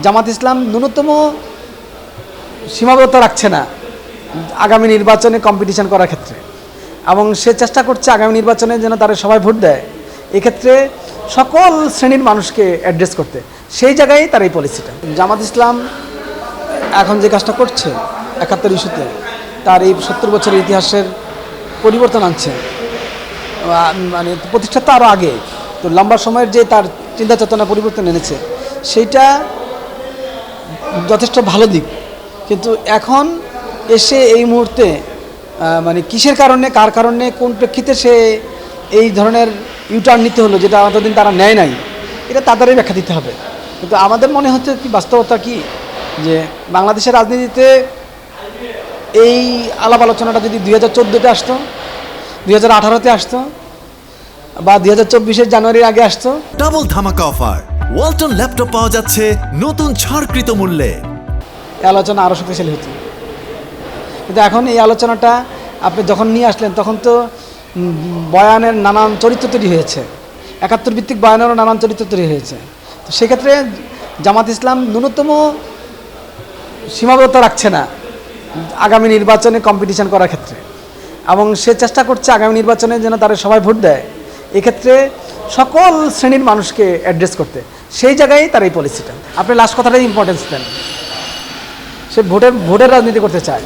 জামাত ইসলাম ন্যূনতম সীমাবদ্ধতা রাখছে না আগামী নির্বাচনে কম্পিটিশন করার ক্ষেত্রে, এবং সে চেষ্টা করছে আগামী নির্বাচনে যেন তারা সবাই ভোট দেয়, এক্ষেত্রে সকল শ্রেণীর মানুষকে অ্যাড্রেস করতে, সেই জায়গায় তার এই পলিসিটা। জামাত ইসলাম এখন যে কাজটা করছে ৭১ ইস্যুতে, তার এই ৭০ বছরের ইতিহাসের পরিবর্তন আনছে। মানে প্রতিষ্ঠা তো আরও আগে, তো লম্বা সময়ের যে তার চিন্তা চেতনা পরিবর্তন এনেছে, সেইটা যথেষ্ট ভালো দিক। কিন্তু এখন এসে এই মুহূর্তে মানে কিসের কারণে, কার কারণে, কোন প্রেক্ষিতে সে এই ধরনের ইউটার্ন নিতে হলো, যেটা এতদিন তারা নেয় নাই, এটা তাদেরই ব্যাখ্যা দিতে হবে। কিন্তু আমাদের মনে হচ্ছে কি, বাস্তবতা কি, যে বাংলাদেশের রাজনীতিতে এই আলাপ আলোচনাটা যদি 2014-তে আসতো, 2018-তে আসতো, বা 2024-এর জানুয়ারির আগে আসতো। ডাবল ধামাকা অফার, ওয়ালটন ল্যাপটপ পাওয়া যাচ্ছে নতুন ছাড়কৃত মূল্যে। এই আলোচনা আরও শক্তিশালী হতো, কিন্তু এখন এই আলোচনাটা আপনি যখন নিয়ে আসলেন, তখন তো বয়ানের নানান চরিত্র তৈরি হয়েছে, ৭১ ভিত্তিক বয়ানেরও নানান চরিত্র তৈরি হয়েছে। তো সেক্ষেত্রে জামাত ইসলাম ন্যূনতম সীমাবদ্ধতা রাখছে না আগামী নির্বাচনে কম্পিটিশন করার ক্ষেত্রে, এবং সে চেষ্টা করছে আগামী নির্বাচনে যেন তারা সবাই ভোট দেয়, এক্ষেত্রে সকল শ্রেণীর মানুষকে অ্যাড্রেস করতে, সেই জায়গায় তার এই পলিসিটা। আপনি লাস্ট কথাটাই ইম্পর্টেন্স দেন, সে ভোটের রাজনীতি করতে চায়।